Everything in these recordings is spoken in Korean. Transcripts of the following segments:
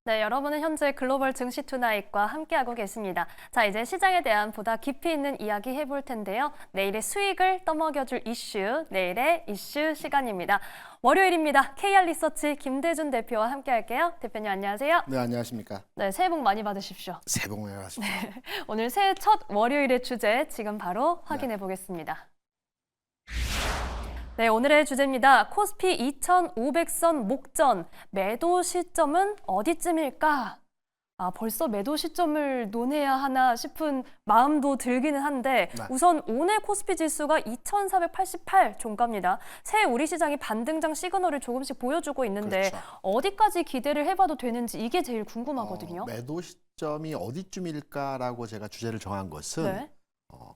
네, 여러분은 현재 글로벌 증시 투나잇과 함께하고 계십니다. 자, 이제 시장에 대한 보다 깊이 있는 이야기 해볼 텐데요. 내일의 수익을 떠먹여줄 이슈, 내일의 이슈 시간입니다. 월요일입니다. KR 리서치 김대준 대표와 함께할게요. 대표님 안녕하세요. 네, 안녕하십니까. 네, 새해 복 많이 받으십시오. 새해 복 많이 받으십시오. 오늘 새해 첫 월요일의 주제 지금 바로 확인해 보겠습니다. 네, 오늘의 주제입니다. 코스피 2,500선 목전, 매도 시점은 어디쯤일까? 벌써 매도 시점을 논해야 하나 싶은 마음도 들기는 한데 네. 우선 오늘 코스피 지수가 2,488 종가입니다. 새해 우리 시장이 반등장 시그널을 조금씩 보여주고 있는데 그렇죠. 어디까지 기대를 해봐도 되는지 이게 제일 궁금하거든요. 매도 시점이 어디쯤일까라고 제가 주제를 정한 것은 네.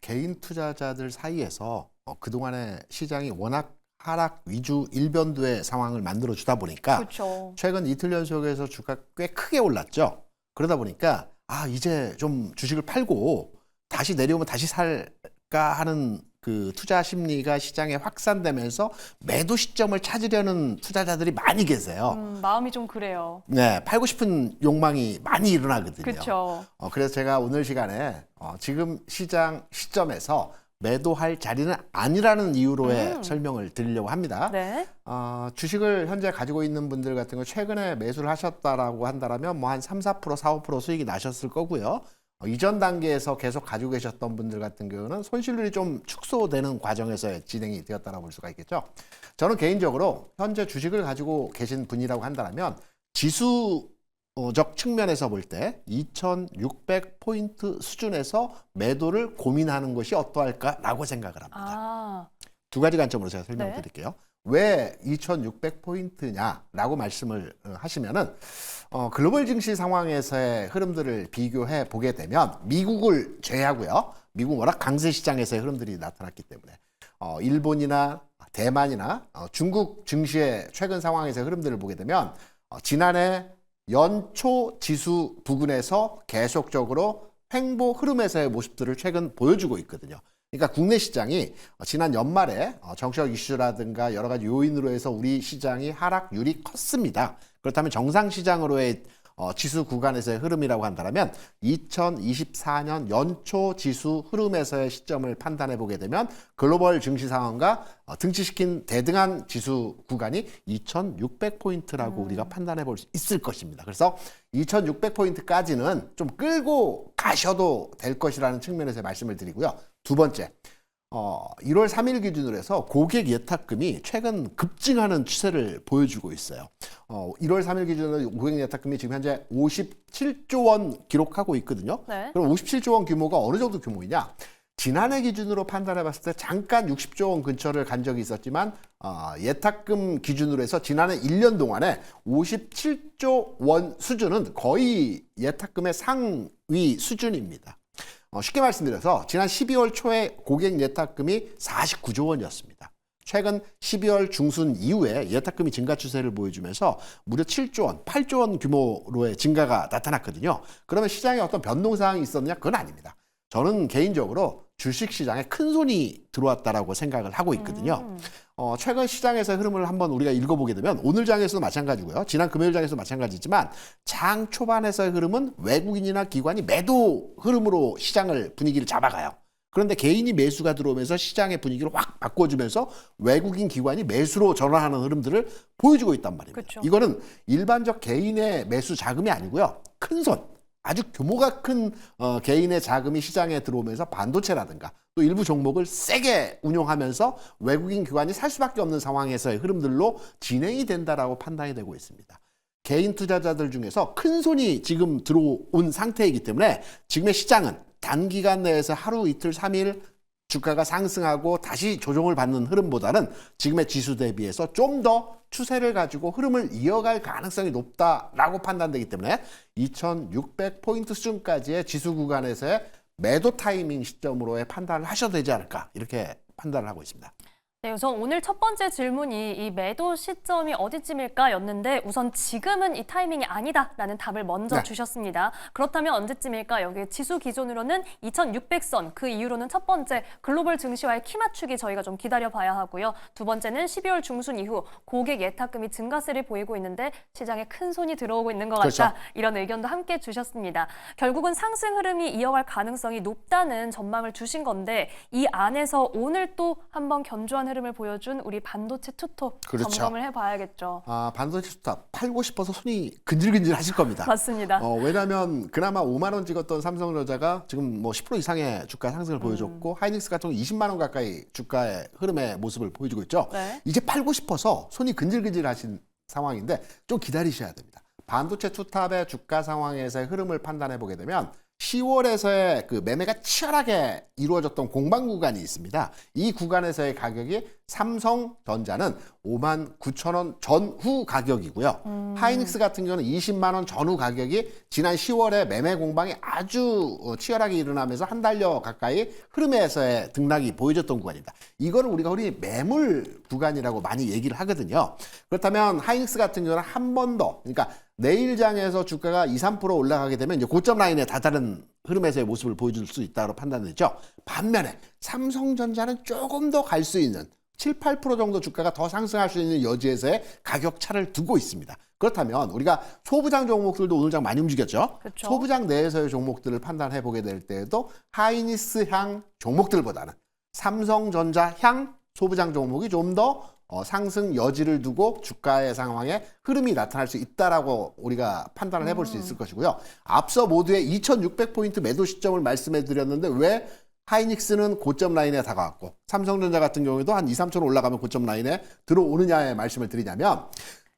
개인 투자자들 사이에서 그동안의 시장이 워낙 하락 위주 일변도의 상황을 만들어 주다 보니까 그렇죠. 최근 이틀 연속에서 주가가 꽤 크게 올랐죠. 그러다 보니까 이제 좀 주식을 팔고 다시 내려오면 다시 살까 하는 그 투자 심리가 시장에 확산되면서 매도 시점을 찾으려는 투자자들이 많이 계세요. 마음이 좀 그래요. 네, 팔고 싶은 욕망이 많이 일어나거든요. 그렇죠. 그래서 제가 오늘 시간에 지금 시장 시점에서 매도할 자리는 아니라는 이유로의 설명을 드리려고 합니다. 네. 주식을 현재 가지고 있는 분들 같은 거 최근에 매수를 하셨다라고 한다면 뭐 한 3, 4%, 4, 5% 수익이 나셨을 거고요. 이전 단계에서 계속 가지고 계셨던 분들 같은 경우는 손실률이 좀 축소되는 과정에서 진행이 되었다고 볼 수가 있겠죠. 저는 개인적으로 현재 주식을 가지고 계신 분이라고 한다면 지수적 측면에서 볼 때 2,600포인트 수준에서 매도를 고민하는 것이 어떠할까라고 생각을 합니다. 두 가지 관점으로 제가 설명을 네. 드릴게요. 왜 2,600포인트냐라고 말씀을 하시면은 글로벌 증시 상황에서의 흐름들을 비교해 보게 되면 미국을 제외하고요. 미국 워낙 강세 시장에서의 흐름들이 나타났기 때문에 일본이나 대만이나 중국 증시의 최근 상황에서의 흐름들을 보게 되면 지난해 연초 지수 부근에서 계속적으로 횡보 흐름에서의 모습들을 최근 보여주고 있거든요. 그러니까 국내 시장이 지난 연말에 정치적 이슈라든가 여러 가지 요인으로 해서 우리 시장이 하락률이 컸습니다. 그렇다면 정상 시장으로의 지수 구간에서의 흐름이라고 한다면 2024년 연초 지수 흐름에서의 시점을 판단해 보게 되면 글로벌 증시 상황과 등치시킨 대등한 지수 구간이 2,600포인트라고 우리가 판단해 볼 수 있을 것입니다. 그래서 2,600포인트까지는 좀 끌고 가셔도 될 것이라는 측면에서 말씀을 드리고요. 두 번째, 1월 3일 기준으로 해서 고객 예탁금이 최근 급증하는 추세를 보여주고 있어요. 1월 3일 기준으로 고객 예탁금이 지금 현재 57조 원 기록하고 있거든요. 네. 그럼 57조 원 규모가 어느 정도 규모이냐? 지난해 기준으로 판단해 봤을 때 잠깐 60조 원 근처를 간 적이 있었지만 예탁금 기준으로 해서 지난해 1년 동안에 57조 원 수준은 거의 예탁금의 상위 수준입니다. 쉽게 말씀드려서 지난 12월 초에 고객 예탁금이 49조 원이었습니다. 최근 12월 중순 이후에 예탁금이 증가 추세를 보여주면서 무려 7조 원, 8조 원 규모로의 증가가 나타났거든요. 그러면 시장에 어떤 변동사항이 있었느냐? 그건 아닙니다. 저는 개인적으로 주식시장에 큰 손이 들어왔다라고 생각을 하고 있거든요. 최근 시장에서 흐름을 한번 우리가 읽어보게 되면 오늘 장에서도 마찬가지고요. 지난 금요일 장에서도 마찬가지지만 장 초반에서의 흐름은 외국인이나 기관이 매도 흐름으로 시장을 분위기를 잡아가요. 그런데 개인이 매수가 들어오면서 시장의 분위기를 확 바꿔주면서 외국인 기관이 매수로 전환하는 흐름들을 보여주고 있단 말입니다. 그쵸. 이거는 일반적 개인의 매수 자금이 아니고요. 큰 손. 아주 규모가 큰 개인의 자금이 시장에 들어오면서 반도체라든가 또 일부 종목을 세게 운용하면서 외국인 기관이 살 수밖에 없는 상황에서의 흐름들로 진행이 된다라고 판단이 되고 있습니다. 개인 투자자들 중에서 큰 손이 지금 들어온 상태이기 때문에 지금의 시장은 단기간 내에서 하루 이틀 3일 주가가 상승하고 다시 조정을 받는 흐름보다는 지금의 지수 대비해서 좀 더 추세를 가지고 흐름을 이어갈 가능성이 높다라고 판단되기 때문에 2,600포인트 수준까지의 지수 구간에서의 매도 타이밍 시점으로의 판단을 하셔도 되지 않을까 이렇게 판단을 하고 있습니다. 네, 우선 오늘 첫 번째 질문이 이 매도 시점이 어디쯤일까였는데 우선 지금은 이 타이밍이 아니다라는 답을 먼저 네. 주셨습니다. 그렇다면 언제쯤일까? 여기 지수 기준으로는 2600선, 그 이후로는 첫 번째 글로벌 증시와의 키 맞추기 저희가 좀 기다려봐야 하고요. 두 번째는 12월 중순 이후 고객 예탁금이 증가세를 보이고 있는데 시장에 큰 손이 들어오고 있는 것 같다. 그렇죠. 이런 의견도 함께 주셨습니다. 결국은 상승 흐름이 이어갈 가능성이 높다는 전망을 주신 건데 이 안에서 오늘 또 한번 견조한 흐름을 보여준 우리 반도체 투톱 그렇죠. 점검을 해봐야겠죠. 반도체 스탑 팔고 싶어서 손이 근질근질 하실 겁니다. 맞습니다. 왜냐하면 그나마 5만 원 찍었던 삼성전자가 지금 뭐 10% 이상의 주가 상승을 보여줬고 하이닉스 같은 경우 20만 원 가까이 주가의 흐름의 모습을 보여주고 있죠. 네. 이제 팔고 싶어서 손이 근질근질 하신 상황인데 좀 기다리셔야 됩니다. 반도체 투탑의 주가 상황에서의 흐름을 판단해 보게 되면 10월에서의 그 매매가 치열하게 이루어졌던 공방 구간이 있습니다. 이 구간에서의 가격이 삼성전자는 59,000원 전후 가격이고요. 하이닉스 같은 경우는 20만 원 전후 가격이 지난 10월에 매매 공방이 아주 치열하게 일어나면서 한 달여 가까이 흐름에서의 등락이 보여졌던 구간입니다. 이거는 우리가 흔히 매물 구간이라고 많이 얘기를 하거든요. 그렇다면 하이닉스 같은 경우는 한 번 더, 그러니까 내일장에서 주가가 2, 3% 올라가게 되면 이제 고점 라인에 다다른 흐름에서의 모습을 보여줄 수 있다고 판단되죠. 반면에 삼성전자는 조금 더 갈 수 있는 7, 8% 정도 주가가 더 상승할 수 있는 여지에서의 가격 차를 두고 있습니다. 그렇다면 우리가 소부장 종목들도 오늘 장 많이 움직였죠. 그렇죠. 소부장 내에서의 종목들을 판단해 보게 될 때에도 하이닉스 향 종목들보다는 삼성전자 향 소부장 종목이 좀 더 상승 여지를 두고 주가의 상황에 흐름이 나타날 수 있다라고 우리가 판단을 해볼 수 있을 것이고요. 앞서 모두의 2,600포인트 매도 시점을 말씀해 드렸는데 왜 하이닉스는 고점 라인에 다가왔고 삼성전자 같은 경우에도 한 2, 3천 올라가면 고점 라인에 들어오느냐의 말씀을 드리냐면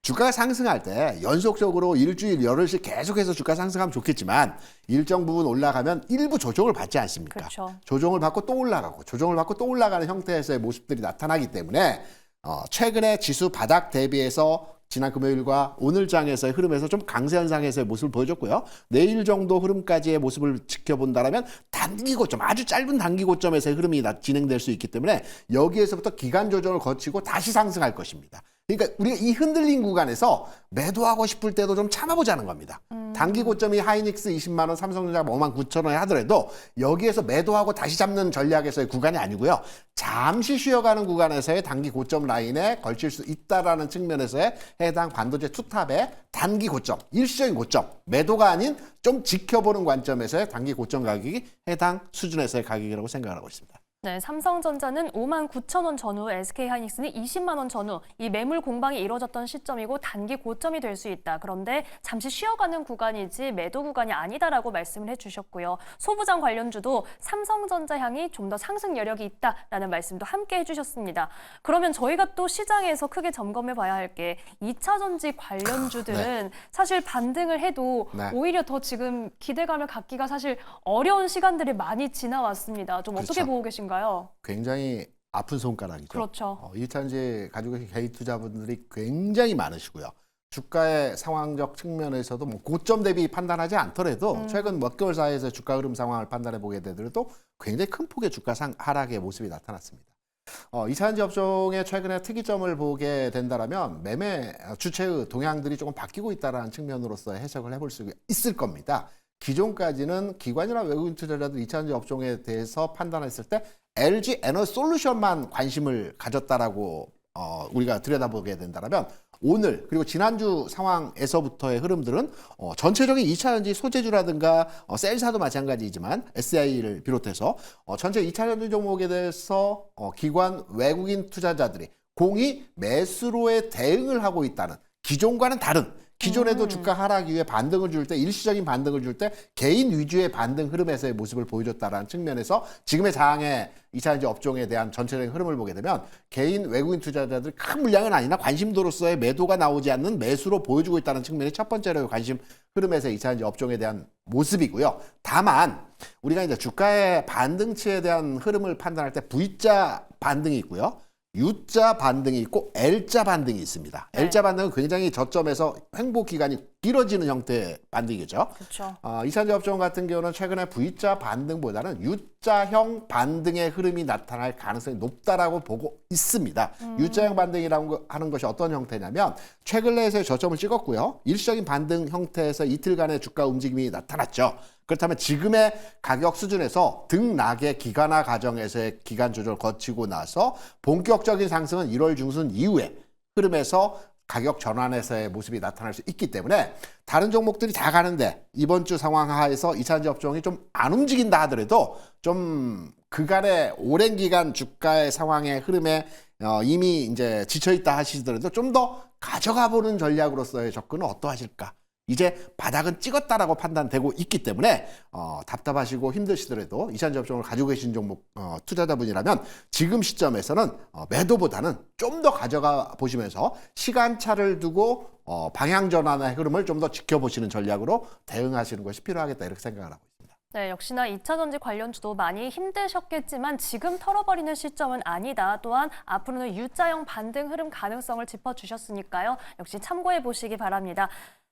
주가가 상승할 때 연속적으로 일주일, 열흘씩 계속해서 주가 상승하면 좋겠지만 일정 부분 올라가면 일부 조정을 받지 않습니까? 그렇죠. 조정을 받고 또 올라가고 조정을 받고 또 올라가는 형태에서의 모습들이 나타나기 때문에 최근에 지수 바닥 대비해서 지난 금요일과 오늘 장에서의 흐름에서 좀 강세 현상에서의 모습을 보여줬고요. 내일 정도 흐름까지의 모습을 지켜본다면 단기 고점, 아주 짧은 단기 고점에서의 흐름이 진행될 수 있기 때문에 여기에서부터 기간 조정을 거치고 다시 상승할 것입니다. 그러니까 우리가 이 흔들린 구간에서 매도하고 싶을 때도 좀 참아보자는 겁니다. 단기 고점이 하이닉스 20만 원, 삼성전자 59,000원에 하더라도 여기에서 매도하고 다시 잡는 전략에서의 구간이 아니고요. 잠시 쉬어가는 구간에서의 단기 고점 라인에 걸칠 수 있다라는 측면에서의 해당 반도체 투탑의 단기 고점, 일시적인 고점, 매도가 아닌 좀 지켜보는 관점에서의 단기 고점 가격이 해당 수준에서의 가격이라고 생각을 하고 있습니다. 네, 삼성전자는 59,000원 전후, SK하이닉스는 20만 원 전후 이 매물 공방이 이루어졌던 시점이고 단기 고점이 될 수 있다. 그런데 잠시 쉬어가는 구간이지 매도 구간이 아니다라고 말씀을 해주셨고요. 소부장 관련주도 삼성전자 향이 좀 더 상승 여력이 있다라는 말씀도 함께 해주셨습니다. 그러면 저희가 또 시장에서 크게 점검해 봐야 할 게 2차 전지 관련주들은 사실 반등을 해도 오히려 더 지금 기대감을 갖기가 사실 어려운 시간들이 많이 지나왔습니다. 좀 어떻게 보고 계신가요? 굉장히 아픈 손가락이죠. 그렇죠. 이차전지 가지고 계신 개인 투자분들이 굉장히 많으시고요. 주가의 상황적 측면에서도 뭐 고점 대비 판단하지 않더라도 최근 몇 개월 사이에서 주가 흐름 상황을 판단해 보게 되더라도 굉장히 큰 폭의 주가 하락의 모습이 나타났습니다. 이차전지 업종의 최근의 특이점을 보게 된다면 매매 주체의 동향들이 조금 바뀌고 있다는 측면으로서 해석을 해볼 수 있을 겁니다. 기존까지는 기관이나 외국인 투자자들 이차전지 업종에 대해서 판단했을 때 LG 에너솔루션만 관심을 가졌다라고 우리가 들여다보게 된다면 오늘 그리고 지난주 상황에서부터의 흐름들은 전체적인 2차전지 소재주라든가 셀사도 마찬가지이지만 SI를 비롯해서 전체 2차전지 종목에 대해서 기관 외국인 투자자들이 공히 매수로의 대응을 하고 있다는 기존과는 다른 기존에도 주가 하락 이후에 반등을 줄 때 일시적인 반등을 줄 때 개인 위주의 반등 흐름에서의 모습을 보여줬다는 측면에서 지금의 장의 2차전지 업종에 대한 전체적인 흐름을 보게 되면 개인 외국인 투자자들이 큰 물량은 아니나 관심도로서의 매도가 나오지 않는 매수로 보여주고 있다는 측면이 첫 번째로 관심 흐름에서 2차전지 업종에 대한 모습이고요. 다만 우리가 이제 주가의 반등치에 대한 흐름을 판단할 때 V자 반등이 있고요. U자 반등이 있고 L자 반등이 있습니다. L자 반등은 굉장히 저점에서 횡보 기간이 길어지는 형태의 반등이죠. 그렇죠. 이산저업종 같은 경우는 최근에 V자 반등보다는 U자형 반등의 흐름이 나타날 가능성이 높다라고 보고 있습니다. U자형 반등이라고 하는 것이 어떤 형태냐면 최근에서의 저점을 찍었고요. 일시적인 반등 형태에서 이틀간의 주가 움직임이 나타났죠. 그렇다면 지금의 가격 수준에서 등락의 기간화 과정에서의 기간 조절을 거치고 나서 본격적인 상승은 1월 중순 이후에 흐름에서 가격 전환에서의 모습이 나타날 수 있기 때문에 다른 종목들이 다 가는데 이번 주 상황 하에서 이산지 업종이 좀 안 움직인다 하더라도 좀 그간의 오랜 기간 주가의 상황의 흐름에 이미 이제 지쳐있다 하시더라도 좀 더 가져가 보는 전략으로서의 접근은 어떠하실까? 이제 바닥은 찍었다라고 판단되고 있기 때문에 답답하시고 힘드시더라도 이산지 업종을 가지고 계신 종목 투자자분이라면 지금 시점에서는 매도보다는 좀 더 가져가 보시면서 시간차를 두고 방향 전환의 흐름을 좀 더 지켜보시는 전략으로 대응하시는 것이 필요하겠다 이렇게 생각을 하고 있습니다. 네, 역시나 2차전지 관련주도 많이 힘드셨겠지만 지금 털어버리는 시점은 아니다. 또한 앞으로는 U자형 반등 흐름 가능성을 짚어주셨으니까요. 역시 참고해 보시기 바랍니다.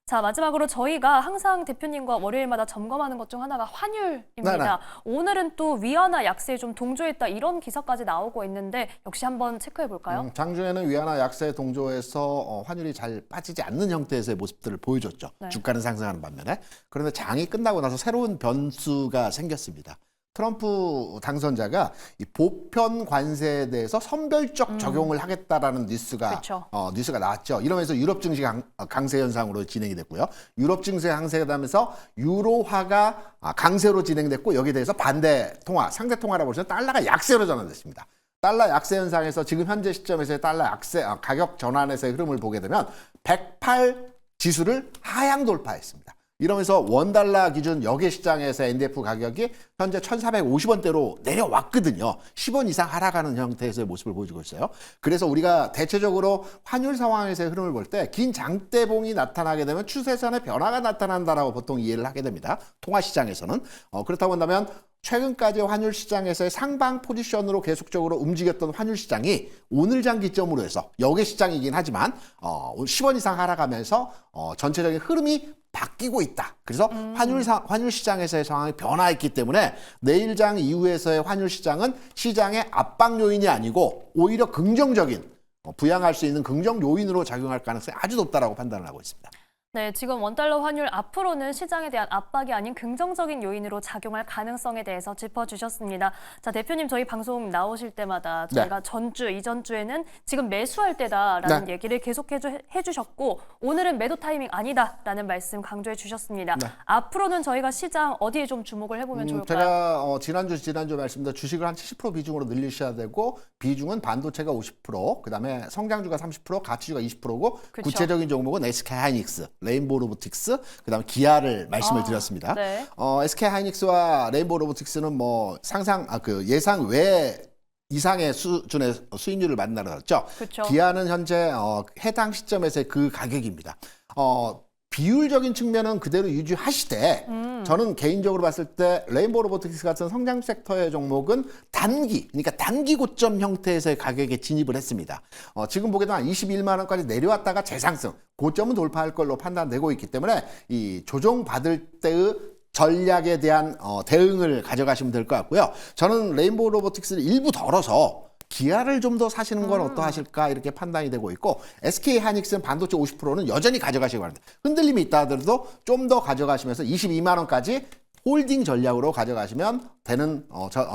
자, 마지막으로 저희가 항상 대표님과 월요일마다 점검하는 것 중 하나가 환율입니다. 네네. 오늘은 또 위안화 약세에 좀 동조했다 이런 기사까지 나오고 있는데 역시 한번 체크해 볼까요? 장중에는 위안화 약세 동조에서 환율이 잘 빠지지 않는 형태에서의 모습들을 보여줬죠. 네. 주가는 상승하는 반면에. 그런데 장이 끝나고 나서 새로운 변수가 생겼습니다. 트럼프 당선자가 이 보편 관세에 대해서 선별적 적용을 하겠다라는 뉴스가 그쵸. 뉴스가 나왔죠. 이러면서 유럽 증시 강세 현상으로 진행이 됐고요. 유럽 증시 강세가 되면서 유로화가 강세로 진행됐고 여기에 대해서 반대 통화, 상대 통화라고 보시면 달러가 약세로 전환됐습니다. 달러 약세 현상에서 지금 현재 시점에서의 달러 약세 가격 전환에서의 흐름을 보게 되면 108 지수를 하향 돌파했습니다. 이러면서 원달러 기준 역외 시장에서 NDF 가격이 현재 1,450원대로 내려왔거든요. 10원 이상 하락하는 형태에서의 모습을 보여주고 있어요. 그래서 우리가 대체적으로 환율 상황에서의 흐름을 볼 때 긴 장대봉이 나타나게 되면 추세선의 변화가 나타난다라고 보통 이해를 하게 됩니다. 통화시장에서는. 그렇다고 한다면 최근까지 환율 시장에서의 상방 포지션으로 계속적으로 움직였던 환율 시장이 오늘 장 기점으로 해서 역외 시장이긴 하지만 10원 이상 하락하면서 전체적인 흐름이 바뀌고 있다. 그래서 환율 시장에서의 상황이 변화했기 때문에 내일장 이후에서의 환율 시장은 시장의 압박 요인이 아니고 오히려 긍정적인 부양할 수 있는 긍정 요인으로 작용할 가능성이 아주 높다라고 판단을 하고 있습니다. 네, 지금 원달러 환율 앞으로는 시장에 대한 압박이 아닌 긍정적인 요인으로 작용할 가능성에 대해서 짚어주셨습니다. 자, 대표님 저희 방송 나오실 때마다 저희가 전주, 이전주에는 지금 매수할 때다라는 얘기를 계속 해주셨고 오늘은 매도 타이밍 아니다라는 말씀 강조해 주셨습니다. 앞으로는 저희가 시장 어디에 좀 주목을 해보면 좋을까요? 제가 지난주 말씀드린 주식을 한 70% 비중으로 늘리셔야 되고 비중은 반도체가 50%, 그다음에 성장주가 30%, 가치주가 20%고 그쵸. 구체적인 종목은 SK하이닉스, 레인보우 로보틱스, 그다음에 기아를 말씀을 드렸습니다. 네. SK하이닉스와 레인보우 로보틱스는 뭐 예상 외 이상의 수준의 수익률을 만나놨죠. 그쵸. 기아는 현재 해당 시점에서의 그 가격입니다. 비율적인 측면은 그대로 유지하시되 저는 개인적으로 봤을 때 레인보우 로보틱스 같은 성장 섹터의 종목은 그러니까 단기 고점 형태에서의 가격에 진입을 했습니다. 지금 보게 되면 21만 원까지 내려왔다가 재상승, 고점은 돌파할 걸로 판단되고 있기 때문에 이 조정받을 때의 전략에 대한 대응을 가져가시면 될 것 같고요. 저는 레인보우 로보틱스를 일부 덜어서 기아를 좀 더 사시는 건 어떠하실까 이렇게 판단이 되고 있고 SK하이닉스는 반도체 50%는 여전히 가져가시기 바랍니다. 흔들림이 있다 하더라도 좀 더 가져가시면서 22만 원까지 홀딩 전략으로 가져가시면 되는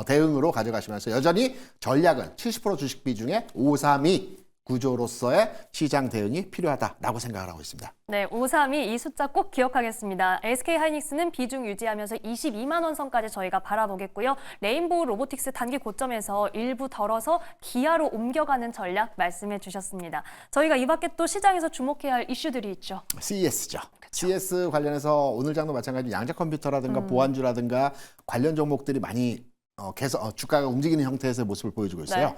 대응으로 가져가시면서 여전히 전략은 70% 주식 비중에 532 구조로서의 시장 대응이 필요하다라고 생각을 하고 있습니다. 네, 532 이 숫자 꼭 기억하겠습니다. SK하이닉스는 비중 유지하면서 22만 원 선까지 저희가 바라보겠고요. 레인보우 로보틱스 단기 고점에서 일부 덜어서 기아로 옮겨가는 전략 말씀해 주셨습니다. 저희가 이 밖에 또 시장에서 주목해야 할 이슈들이 있죠. CES죠. CES 관련해서 오늘 장도 마찬가지로 양자 컴퓨터라든가 보안주라든가 관련 종목들이 많이 계속 주가가 움직이는 형태에서의 모습을 보여주고 있어요.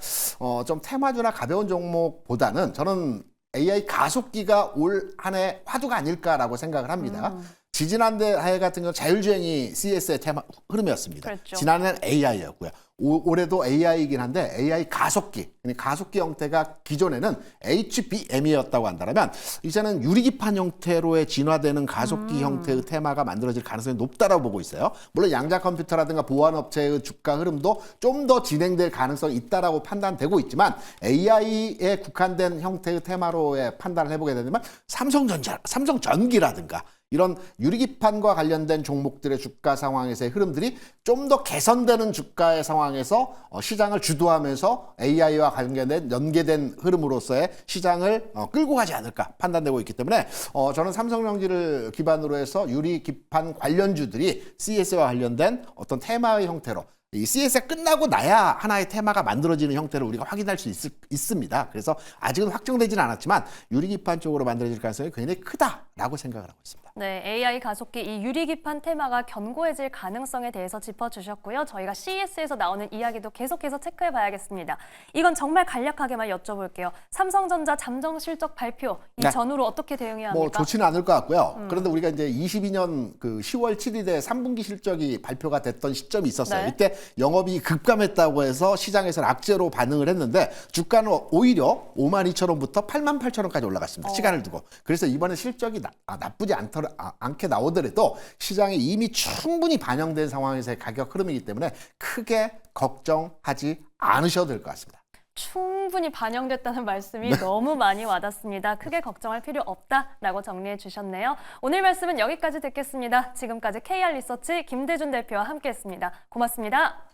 좀 테마주나 가벼운 종목보다는 저는 AI 가속기가 올 한 해 화두가 아닐까라고 생각을 합니다. 지지난해 같은 경우 자율주행이 CES의 테마 흐름이었습니다. 그렇죠. 지난해는 AI였고요. 올해도 AI이긴 한데 AI 가속기, 가속기 형태가 기존에는 HBM이었다고 한다면 이제는 유리기판 형태로의 진화되는 가속기 형태의 테마가 만들어질 가능성이 높다라고 보고 있어요. 물론 양자 컴퓨터라든가 보안업체의 주가 흐름도 좀 더 진행될 가능성이 있다라고 판단되고 있지만 AI에 국한된 형태의 테마로의 판단을 해보게 되면 삼성전기라든가 이런 유리기판과 관련된 종목들의 주가 상황에서의 흐름들이 좀 더 개선되는 주가의 상황에서 시장을 주도하면서 AI와 관계된 연계된 흐름으로서의 시장을 끌고 가지 않을까 판단되고 있기 때문에 저는 삼성전기를 기반으로 해서 유리기판 관련주들이 CES와 관련된 어떤 테마의 형태로 이 CES가 끝나고 나야 하나의 테마가 만들어지는 형태를 우리가 확인할 수 있습니다. 그래서 아직은 확정되지는 않았지만 유리기판 쪽으로 만들어질 가능성이 굉장히 크다라고 생각을 하고 있습니다. 네, AI 가속기 이 유리기판 테마가 견고해질 가능성에 대해서 짚어주셨고요. 저희가 CES에서 나오는 이야기도 계속해서 체크해봐야겠습니다. 이건 정말 간략하게만 여쭤볼게요. 삼성전자 잠정 실적 발표 이 네. 전후로 어떻게 대응해야 합니까? 뭐 좋지는 않을 것 같고요. 그런데 우리가 이제 22년 그 10월 7일에 3분기 실적이 발표가 됐던 시점이 있었어요. 네. 이때 영업이 급감했다고 해서 시장에서는 악재로 반응을 했는데 주가는 오히려 52,000원부터 88,000원까지 올라갔습니다. 시간을 두고. 그래서 이번에 실적이 나쁘지 않게 나오더라도 시장에 이미 충분히 반영된 상황에서의 가격 흐름이기 때문에 크게 걱정하지 않으셔도 될 것 같습니다. 충분히 반영됐다는 말씀이 너무 많이 와닿습니다. 크게 걱정할 필요 없다라고 정리해 주셨네요. 오늘 말씀은 여기까지 듣겠습니다. 지금까지 KR 리서치 김대준 대표와 함께했습니다. 고맙습니다.